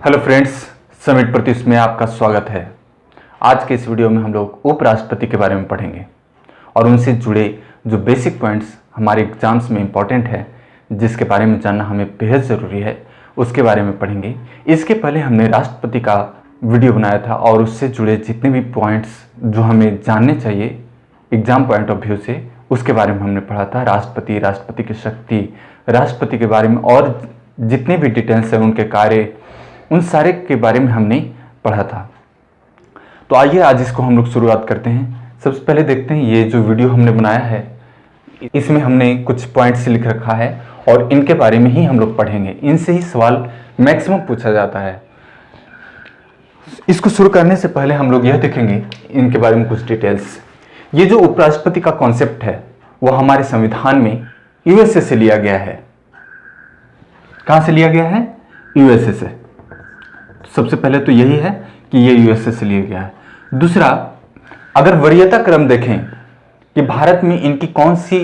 Hello friends, summit Pratyush में आपका स्वागत है। आज के इस वीडियो में हम लोग उपराष्ट्रपति के बारे में पढ़ेंगे और उनसे जुड़े जो बेसिक पॉइंट्स हमारे एग्जाम्स में इम्पॉर्टेंट है, जिसके बारे में जानना हमें बेहद ज़रूरी है, उसके बारे में पढ़ेंगे। इसके पहले हमने राष्ट्रपति का वीडियो बनाया था और उससे जुड़े जितने भी पॉइंट्स जो हमें जानने चाहिए एग्जाम पॉइंट ऑफ व्यू से, उसके बारे में हमने पढ़ा था। राष्ट्रपति की शक्ति, राष्ट्रपति के बारे में और जितने भी डिटेल्स हैं उनके कार्य, उन सारे के बारे में हमने पढ़ा था। तो आइए आज इसको हम लोग शुरुआत करते हैं। सबसे पहले देखते हैं ये जो वीडियो हमने बनाया है, इसमें हमने कुछ पॉइंट्स लिख रखा है और इनके बारे में ही हम लोग पढ़ेंगे। इनसे ही सवाल मैक्सिमम पूछा जाता है। इसको शुरू करने से पहले हम लोग यह देखेंगे इनके बारे में कुछ डिटेल्स। ये जो उपराष्ट्रपति का कॉन्सेप्ट है वो हमारे संविधान में यूएसए से लिया गया है। कहां से लिया गया है? यूएसए से। सबसे पहले तो यही है कि ये यूएसए से लिया गया है। दूसरा, अगर वरीयता क्रम देखें कि भारत में इनकी कौन सी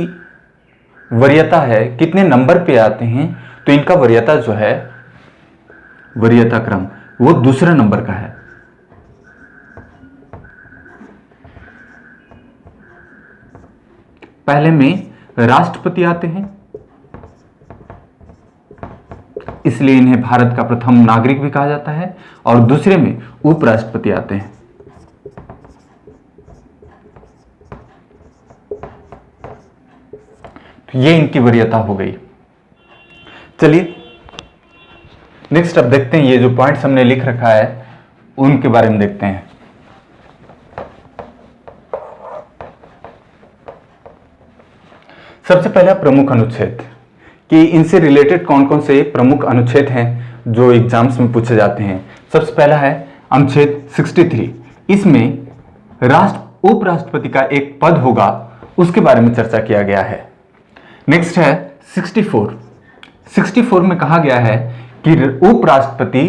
वरीयता है, कितने नंबर पे आते हैं, तो इनका वरीयता जो है, वरीयता क्रम, वो दूसरे नंबर का है। पहले में राष्ट्रपति आते हैं, इसलिए इन्हें भारत का प्रथम नागरिक भी कहा जाता है, और दूसरे में उपराष्ट्रपति आते हैं। तो ये इनकी वरीयता हो गई। चलिए नेक्स्ट अब देखते हैं ये जो पॉइंट्स हमने लिख रखा है उनके बारे में देखते हैं। सबसे पहला प्रमुख अनुच्छेद, कि इनसे रिलेटेड कौन कौन से प्रमुख अनुच्छेद हैं जो एग्जाम्स में पूछे जाते हैं। सबसे पहला है अनुच्छेद 63। इसमें उपराष्ट्रपति का एक पद होगा, उसके बारे में चर्चा किया गया है। नेक्स्ट है 64 में कहा गया है कि उपराष्ट्रपति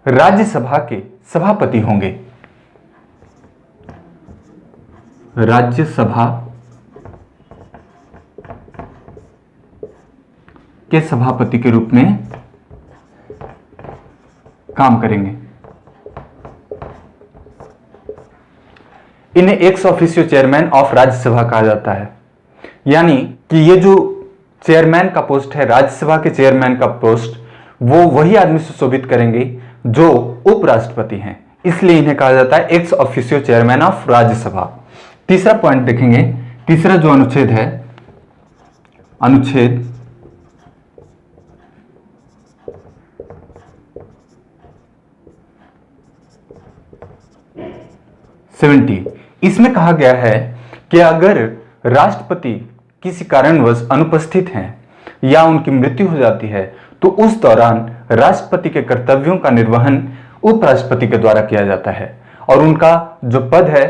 राज्यसभा के सभापति होंगे। राज्यसभा के सभापति के रूप में काम करेंगे। इन्हें ex officio chairman of Rajya Sabha कहा जाता है। यानी कि ये जो चेयरमैन का पोस्ट है, राज्यसभा के चेयरमैन का पोस्ट, वो वही आदमी सुशोभित करेंगे जो उपराष्ट्रपति हैं, इसलिए इन्हें कहा जाता है ex officio chairman of Rajya Sabha. तीसरा पॉइंट देखेंगे। तीसरा जो अनुच्छेद है, अनुच्छेद 70, इसमें कहा गया है कि अगर राष्ट्रपति किसी कारणवश अनुपस्थित हैं या उनकी मृत्यु हो जाती है तो उस दौरान राष्ट्रपति के कर्तव्यों का निर्वहन उपराष्ट्रपति के द्वारा किया जाता है, और उनका जो पद है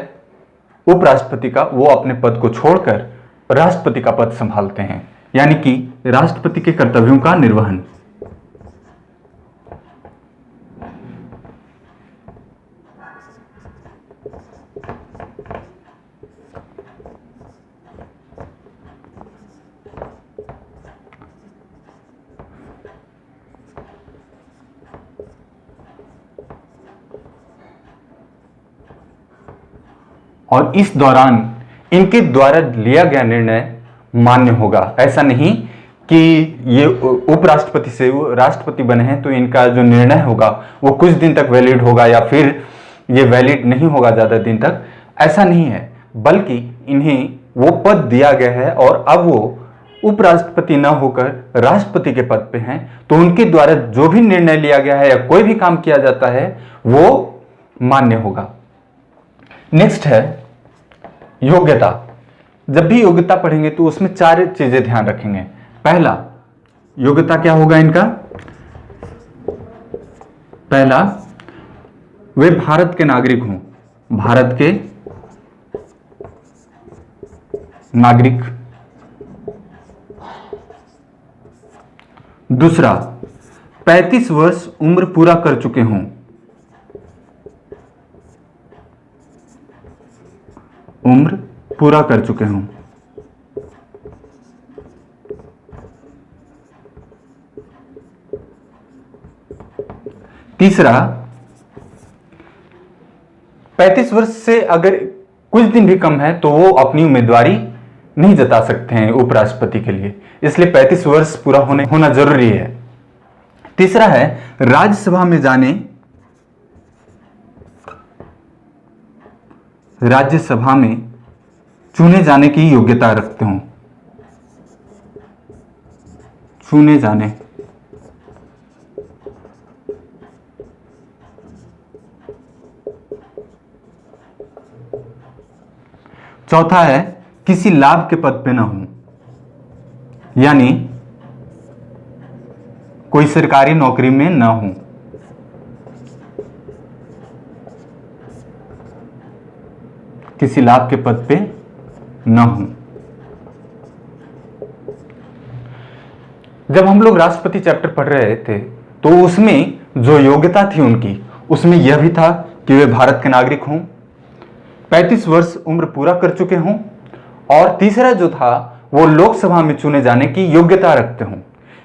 उपराष्ट्रपति का, वो अपने पद को छोड़कर राष्ट्रपति का पद संभालते हैं। यानी कि राष्ट्रपति के कर्तव्यों का निर्वहन। और इस दौरान इनके द्वारा लिया गया निर्णय मान्य होगा। ऐसा नहीं कि ये उपराष्ट्रपति से राष्ट्रपति बने हैं तो इनका जो निर्णय होगा वो कुछ दिन तक वैलिड होगा या फिर ये वैलिड नहीं होगा ज़्यादा दिन तक। ऐसा नहीं है, बल्कि इन्हें वो पद दिया गया है और अब वो उपराष्ट्रपति न होकर राष्ट्रपति के पद पे हैं, तो उनके द्वारा जो भी निर्णय लिया गया है या कोई भी काम किया जाता है वो मान्य होगा। नेक्स्ट है योग्यता। जब भी योग्यता पढ़ेंगे तो उसमें 4 चीजें ध्यान रखेंगे। पहला, योग्यता क्या होगा इनका? पहला, वे भारत के नागरिक हों, भारत के नागरिक। दूसरा, 35 वर्ष उम्र पूरा कर चुके हों, उम्र पूरा कर चुके हों। तीसरा, 35 वर्ष से अगर कुछ दिन भी कम है तो वो अपनी उम्मीदवारी नहीं जता सकते हैं उपराष्ट्रपति के लिए, इसलिए 35 वर्ष पूरा होना जरूरी है। तीसरा है, राज्यसभा में चुने जाने की योग्यता रखते हो, चुने जाने। चौथा है, किसी लाभ के पद पे ना हो, यानी कोई सरकारी नौकरी में ना हो। किसी लाभ के पद पे ना हो। जब हम लोग राष्ट्रपति चैप्टर पढ़ रहे थे तो उसमें जो योग्यता थी उनकी, उसमें यह भी था कि वे भारत के नागरिक हों, 35 वर्ष उम्र पूरा कर चुके हों, और तीसरा जो था वो लोकसभा में चुने जाने की योग्यता रखते हों।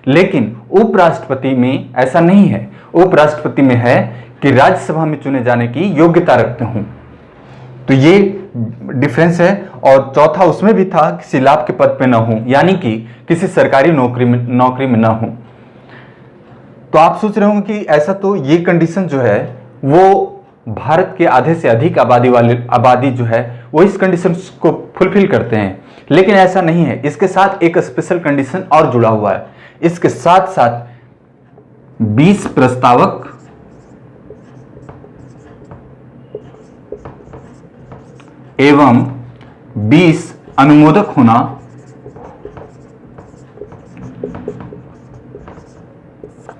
लेकिन उपराष्ट्रपति में ऐसा नहीं है। उपराष्ट्रपति में है कि राज्यसभा में चुने जाने की योग्यता रखते हों। तो ये डिफरेंस है। और चौथा उसमें भी था, किसी लाभ के पद पे ना हो, यानी कि किसी सरकारी नौकरी में ना हो। तो आप सोच रहे होंगे कि ऐसा तो ये कंडीशन जो है वो भारत के आधे से अधिक आबादी जो है वो इस कंडीशन को फुलफिल करते हैं, लेकिन ऐसा नहीं है। इसके साथ एक स्पेशल कंडीशन और जुड़ा हुआ है। इसके साथ साथ 20 प्रस्तावक एवं 20 अनुमोदक होना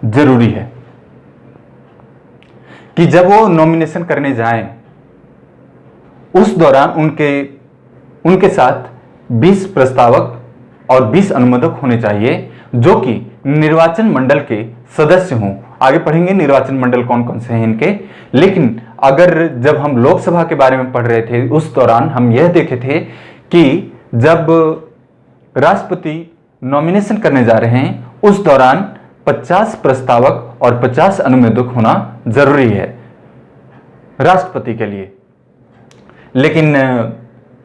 जरूरी है, कि जब वो नॉमिनेशन करने जाएं उस दौरान उनके साथ 20 प्रस्तावक और 20 अनुमोदक होने चाहिए, जो कि निर्वाचन मंडल के सदस्य हों। आगे पढ़ेंगे निर्वाचन मंडल कौन कौन से हैं इनके। लेकिन अगर जब हम लोकसभा के बारे में पढ़ रहे थे उस दौरान हम यह देखे थे कि जब राष्ट्रपति नॉमिनेशन करने जा रहे हैं उस दौरान 50 प्रस्तावक और 50 अनुमोदक होना जरूरी है राष्ट्रपति के लिए। लेकिन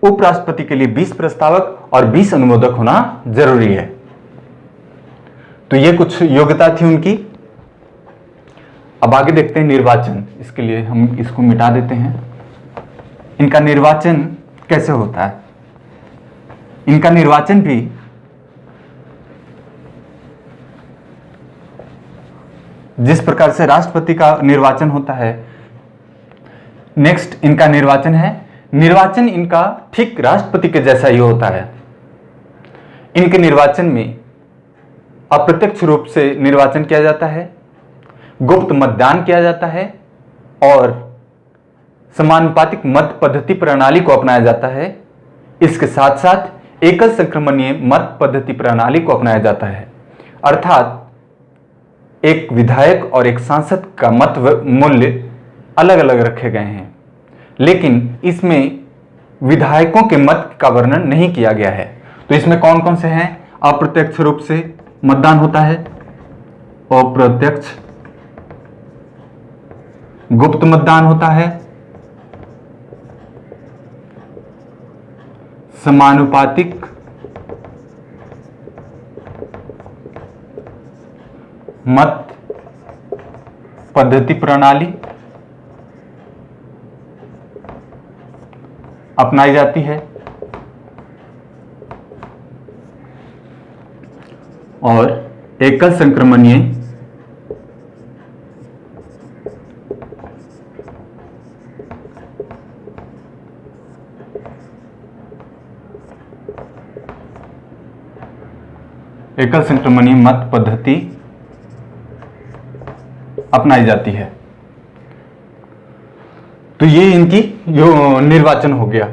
उपराष्ट्रपति के लिए 20 प्रस्तावक और 20 अनुमोदक होना जरूरी है। तो ये कुछ योग्यता थी उनकी। अब आगे देखते हैं निर्वाचन। इसके लिए हम इसको मिटा देते हैं। इनका निर्वाचन कैसे होता है? इनका निर्वाचन भी जिस प्रकार से राष्ट्रपति का निर्वाचन होता है, नेक्स्ट इनका निर्वाचन है। निर्वाचन इनका ठीक राष्ट्रपति के जैसा ही होता है। इनके निर्वाचन में अप्रत्यक्ष रूप से निर्वाचन किया जाता है, गुप्त मतदान किया जाता है और समानुपातिक मत पद्धति प्रणाली को अपनाया जाता है। इसके साथ साथ एकल संक्रमणीय मत पद्धति प्रणाली को अपनाया जाता है, अर्थात एक विधायक और एक सांसद का मत मूल्य अलग अलग रखे गए हैं, लेकिन इसमें विधायकों के मत का वर्णन नहीं किया गया है। तो इसमें कौन कौन से हैं? अप्रत्यक्ष रूप से मतदान होता है, अप्रत्यक्ष, गुप्त मतदान होता है, समानुपातिक मत पद्धति प्रणाली अपनाई जाती है और एकल संक्रमणीय मत पद्धति अपनाई जाती है। तो ये इनकी जो निर्वाचन हो गया।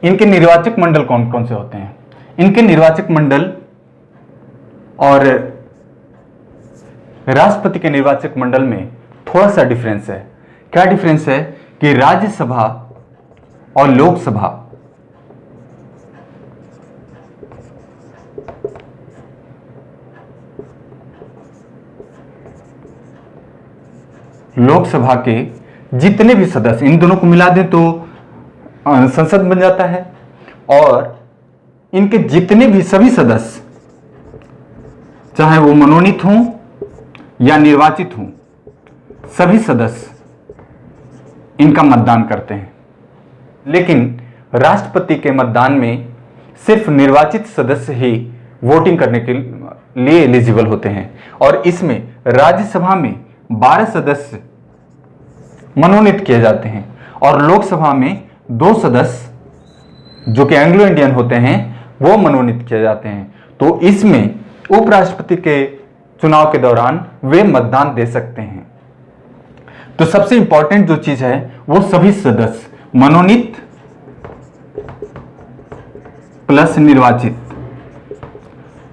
इनके निर्वाचक मंडल कौन कौन से होते हैं? इनके निर्वाचक मंडल और राष्ट्रपति के निर्वाचक मंडल में थोड़ा सा डिफरेंस है। क्या डिफरेंस है? कि राज्यसभा और लोकसभा लोकसभा के जितने भी सदस्य, इन दोनों को मिला दें तो संसद बन जाता है, और इनके जितने भी सभी सदस्य, चाहे वो मनोनीत हों या निर्वाचित हों, सभी सदस्य इनका मतदान करते हैं। लेकिन राष्ट्रपति के मतदान में सिर्फ निर्वाचित सदस्य ही वोटिंग करने के लिए एलिजिबल होते हैं, और इसमें राज्यसभा में 12 सदस्य मनोनीत किए जाते हैं और लोकसभा में 2 सदस्य जो कि एंग्लो इंडियन होते हैं वो मनोनीत किए जाते हैं। तो इसमें उपराष्ट्रपति के चुनाव के दौरान वे मतदान दे सकते हैं। तो सबसे इंपॉर्टेंट जो चीज है वो सभी सदस्य मनोनीत प्लस निर्वाचित,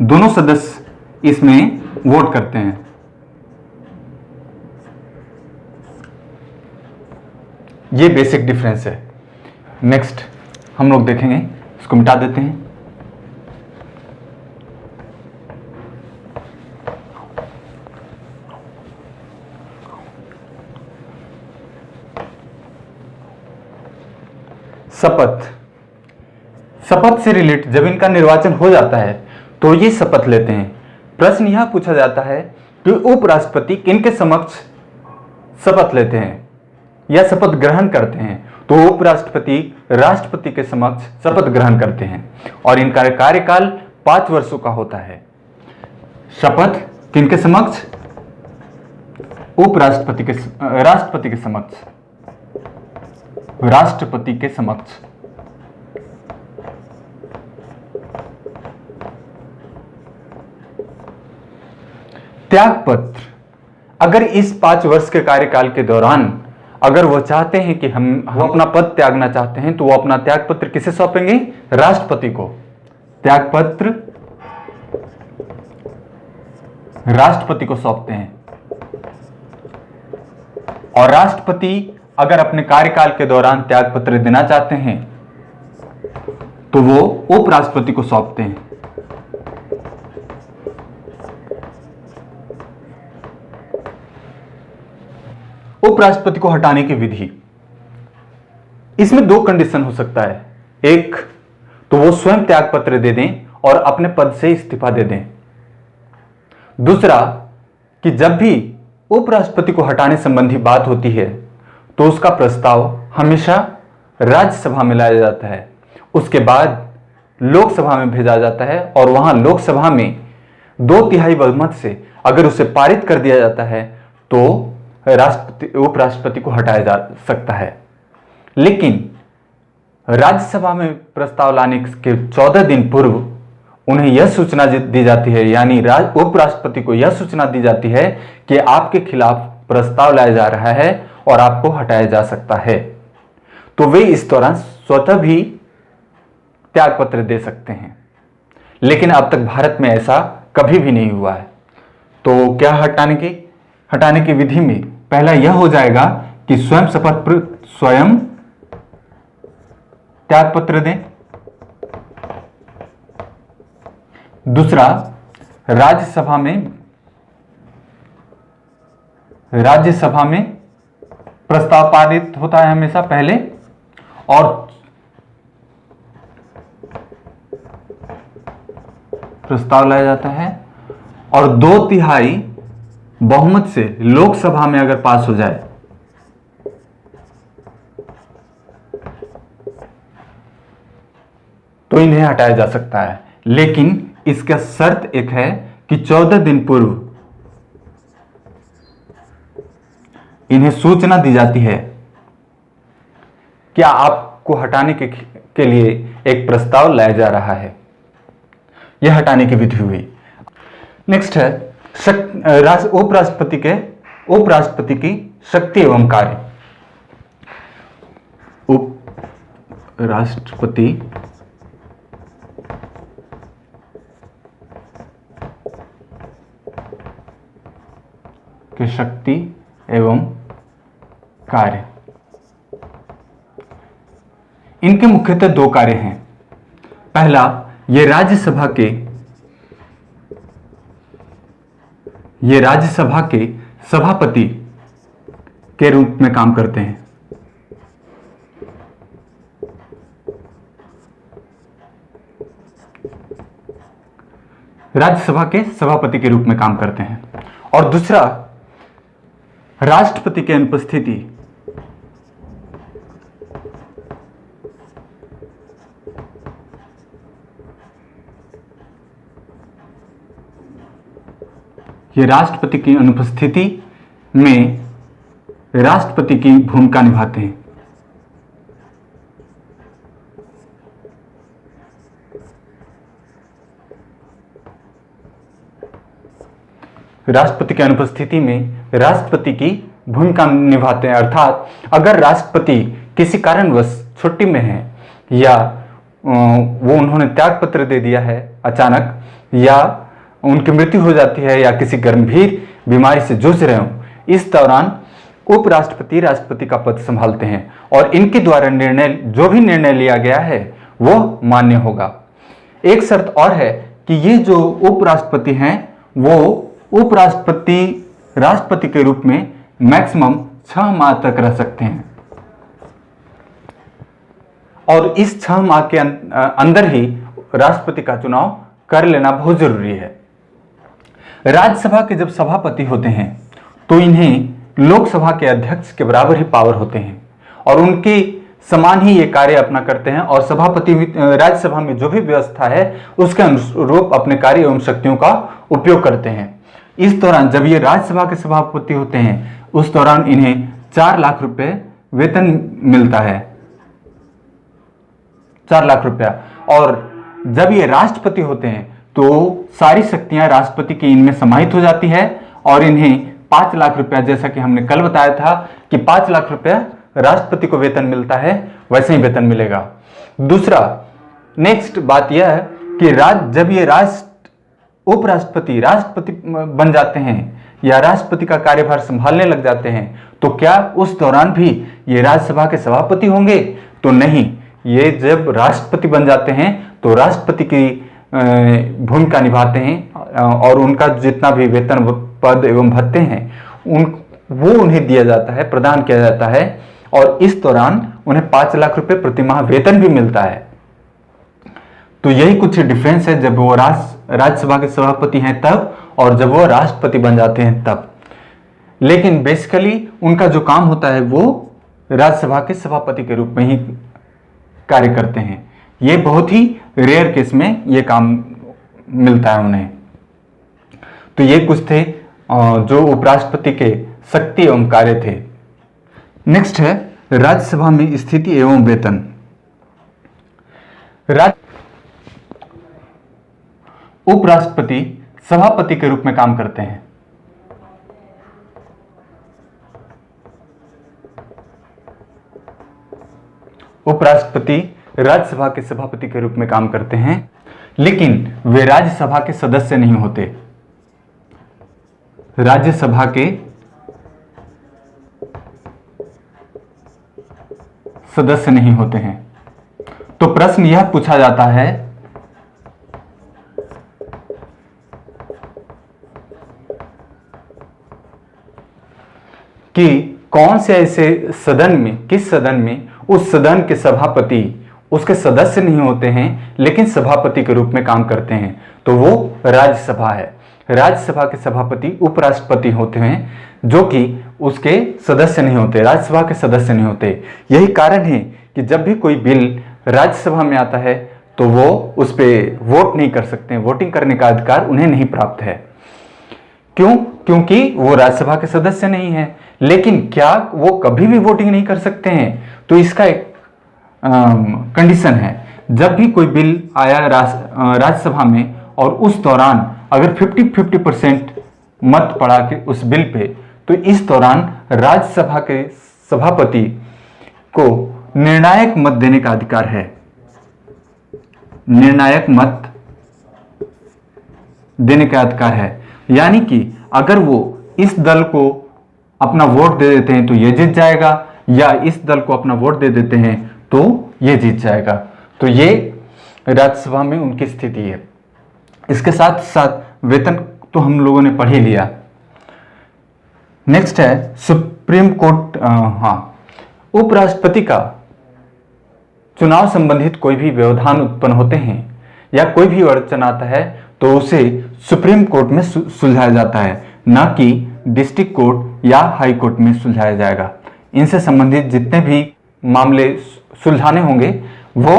दोनों सदस्य इसमें वोट करते हैं। ये बेसिक डिफरेंस है। नेक्स्ट हम लोग देखेंगे, इसको मिटा देते हैं। शपथ से रिलेट जब इनका निर्वाचन हो जाता है तो ये शपथ लेते हैं। प्रश्न यह पूछा जाता है कि उपराष्ट्रपति किनके समक्ष शपथ लेते हैं या शपथ ग्रहण करते हैं। तो उपराष्ट्रपति राष्ट्रपति के समक्ष शपथ ग्रहण करते हैं और इनका कार्यकाल 5 वर्षों का होता है। शपथ किनके समक्ष? उपराष्ट्रपति के, राष्ट्रपति के समक्ष, राष्ट्रपति के समक्ष। त्यागपत्र, अगर इस 5 वर्ष के कार्यकाल के दौरान अगर वो चाहते हैं कि वो अपना पद त्यागना चाहते हैं तो वो अपना त्यागपत्र किसे सौंपेंगे? राष्ट्रपति को। त्यागपत्र राष्ट्रपति को सौंपते हैं और राष्ट्रपति अगर अपने कार्यकाल के दौरान त्यागपत्र देना चाहते हैं तो वो उपराष्ट्रपति को सौंपते हैं। उपराष्ट्रपति को हटाने की विधि, इसमें 2 कंडीशन हो सकता है। एक तो वो स्वयं त्यागपत्र दे दें और अपने पद से इस्तीफा दे दें। दूसरा कि जब भी उपराष्ट्रपति को हटाने संबंधी बात होती है तो उसका प्रस्ताव हमेशा राज्यसभा में लाया जाता है, उसके बाद लोकसभा में भेजा जाता है और वहां लोकसभा में 2/3 बहुमत से अगर उसे पारित कर दिया जाता है तो उपराष्ट्रपति को हटाया जा सकता है। लेकिन राज्यसभा में प्रस्ताव लाने के 14 दिन पूर्व उन्हें यह सूचना दी जाती है, यानी उपराष्ट्रपति को यह सूचना दी जाती है कि आपके खिलाफ प्रस्ताव लाया जा रहा है और आपको हटाया जा सकता है। तो वे इस दौरान स्वतः भी त्यागपत्र दे सकते हैं। लेकिन अब तक भारत में ऐसा कभी भी नहीं हुआ है। तो क्या हटाने की विधि में पहला यह हो जाएगा कि स्वयं स्वयं त्यागपत्र दें। दूसरा, राज्यसभा में प्रस्ताव पारित होता है हमेशा पहले, और प्रस्ताव लाया जाता है और 2/3 बहुमत से लोकसभा में अगर पास हो जाए तो इन्हें हटाया जा सकता है। लेकिन इसका शर्त एक है कि 14 दिन पूर्व इन्हें सूचना दी जाती है कि आपको हटाने के लिए एक प्रस्ताव लाया जा रहा है। यह हटाने की विधि हुई। नेक्स्ट है उपराष्ट्रपति की शक्ति एवं कार्य। उपराष्ट्रपति की शक्ति एवं कार्य, इनके मुख्यतः 2 कार्य हैं। पहला, ये राज्यसभा के सभापति के रूप में काम करते हैं। राज्यसभा के सभापति के रूप में काम करते हैं। और दूसरा, राष्ट्रपति की अनुपस्थिति ये राष्ट्रपति की अनुपस्थिति में राष्ट्रपति की भूमिका निभाते हैं। राष्ट्रपति की अनुपस्थिति में राष्ट्रपति की भूमिका निभाते हैं, अर्थात अगर राष्ट्रपति किसी कारणवश छुट्टी में है या वो उन्होंने त्याग पत्र दे दिया है अचानक, या उनकी मृत्यु हो जाती है, या किसी गंभीर बीमारी से जूझ रहे हो, इस दौरान उपराष्ट्रपति राष्ट्रपति का पद संभालते हैं और इनके द्वारा जो भी निर्णय लिया गया है वो मान्य होगा। एक शर्त और है कि ये जो उपराष्ट्रपति हैं वो उपराष्ट्रपति राष्ट्रपति के रूप में मैक्सिमम 6 माह तक रह सकते हैं और इस 6 माह के अंदर ही राष्ट्रपति का चुनाव कर लेना बहुत जरूरी है। राज्यसभा के जब सभापति होते हैं तो इन्हें लोकसभा के अध्यक्ष के बराबर ही पावर होते हैं और उनके समान ही ये कार्य अपना करते हैं और सभापति राज्यसभा में जो भी व्यवस्था है उसके अनुरूप अपने कार्य एवं शक्तियों का उपयोग करते हैं। इस दौरान जब ये राज्यसभा के सभापति होते हैं उस दौरान इन्हें 4 लाख रुपए वेतन मिलता है, 4 लाख रुपया। और जब ये राष्ट्रपति होते हैं तो सारी शक्तियां राष्ट्रपति की इनमें समाहित हो जाती है और इन्हें 5 लाख रुपया, जैसा कि हमने कल बताया था कि 5 लाख रुपया राष्ट्रपति को वेतन मिलता है, वैसे ही वेतन मिलेगा। दूसरा, नेक्स्ट बात यह है कि जब ये उपराष्ट्रपति राष्ट्रपति बन जाते हैं या राष्ट्रपति का कार्यभार संभालने लग जाते हैं तो क्या उस दौरान भी ये राज्यसभा के सभापति होंगे? तो नहीं, ये जब राष्ट्रपति बन जाते हैं तो राष्ट्रपति की भूमिका निभाते हैं और उनका जितना भी वेतन पद एवं भत्ते हैं वो उन्हें दिया जाता है, प्रदान किया जाता है और इस दौरान उन्हें 5 लाख रुपए प्रति माह वेतन भी मिलता है। तो यही कुछ डिफरेंस है जब वो राज्यसभा के सभापति हैं तब और जब वो राष्ट्रपति बन जाते हैं तब। लेकिन बेसिकली उनका जो काम होता है वो राज्यसभा के सभापति के रूप में ही कार्य करते हैं। ये बहुत ही रेयर केस में ये काम मिलता है उन्हें। तो ये कुछ थे जो उपराष्ट्रपति के शक्ति एवं कार्य थे। नेक्स्ट है राज्यसभा में स्थिति एवं वेतन। उपराष्ट्रपति सभापति के रूप में काम करते हैं। उपराष्ट्रपति राज्यसभा के सभापति के रूप में काम करते हैं, लेकिन वे राज्यसभा के सदस्य नहीं होते। राज्यसभा के सदस्य नहीं होते हैं। तो प्रश्न यह पूछा जाता है कि कौन से ऐसे सदन में, किस सदन में उस सदन के सभापति उसके सदस्य नहीं होते हैं लेकिन सभापति के रूप में काम करते हैं, तो वो राज्यसभा है। राज्यसभा के सभापति उपराष्ट्रपति होते हैं जो कि उसके सदस्य नहीं होते, राज्यसभा के सदस्य नहीं होते। यही कारण है कि जब भी कोई बिल राज्यसभा में आता है तो वो उस पर वोट नहीं कर सकते, वोटिंग करने का अधिकार उन्हें नहीं प्राप्त है। क्यों? क्योंकि वो राज्यसभा के सदस्य नहीं है। लेकिन क्या वो कभी भी वोटिंग नहीं कर सकते हैं? तो इसका एक कंडीशन है, जब भी कोई बिल आया राज्यसभा में और उस दौरान अगर 50% मत पड़ा कि उस बिल पे, तो इस दौरान राज्यसभा के सभापति को निर्णायक मत देने का अधिकार है। निर्णायक मत देने का अधिकार है, यानी कि अगर वो इस दल को अपना वोट दे देते हैं तो ये जीत जाएगा, या इस दल को अपना वोट दे देते हैं तो ये जीत जाएगा। तो ये राज्यसभा में उनकी स्थिति है। इसके साथ साथ वेतन तो हम लोगों ने पढ़ ही लिया। नेक्स्ट है सुप्रीम कोर्ट उपराष्ट्रपति का चुनाव संबंधित कोई भी व्यवधान उत्पन्न होते हैं या कोई भी अड़चन आता है तो उसे सुप्रीम कोर्ट में सुलझाया जाता है, ना कि डिस्ट्रिक्ट कोर्ट या हाई कोर्ट में सुलझाया जाएगा। इनसे संबंधित जितने भी मामले सुलझाने होंगे वो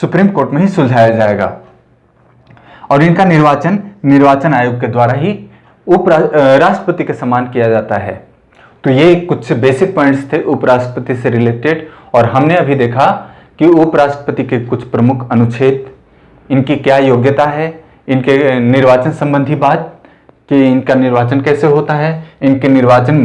सुप्रीम कोर्ट में ही सुलझाया जाएगा और इनका निर्वाचन आयोग के द्वारा ही राष्ट्रपति के समान किया जाता है। तो ये कुछ बेसिक पॉइंट्स थे उपराष्ट्रपति से रिलेटेड, और हमने अभी देखा कि उपराष्ट्रपति के कुछ प्रमुख अनुच्छेद, इनकी क्या योग्यता है, इनके निर्वाचन संबंधी बात कि इनका निर्वाचन कैसे होता है, इनके निर्वाचन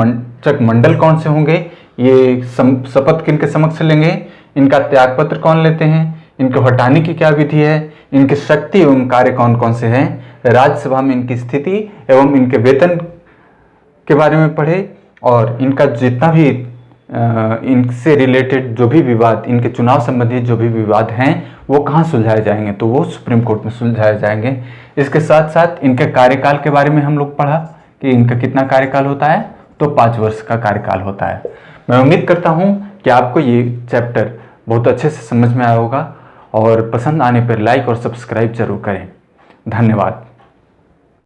मंडल कौन से होंगे, ये शपथ किनके समक्ष लेंगे, इनका त्यागपत्र कौन लेते हैं, इनको हटाने की क्या विधि है, इनके शक्ति एवं कार्य कौन कौन से हैं, राज्यसभा में इनकी स्थिति एवं इनके वेतन के बारे में पढ़े, और इनका जितना भी इनसे रिलेटेड जो भी विवाद, इनके चुनाव संबंधित जो भी विवाद हैं वो कहाँ सुलझाए जाएंगे, तो वो सुप्रीम कोर्ट में सुलझाए जाएंगे। इसके साथ साथ इनके कार्यकाल के बारे में हम लोग पढ़ा कि इनका कितना कार्यकाल होता है, तो 5 वर्ष का कार्यकाल होता है। मैं उम्मीद करता हूँ कि आपको ये चैप्टर बहुत अच्छे से समझ में आया होगा, और पसंद आने पर लाइक और सब्सक्राइब जरूर करें। धन्यवाद।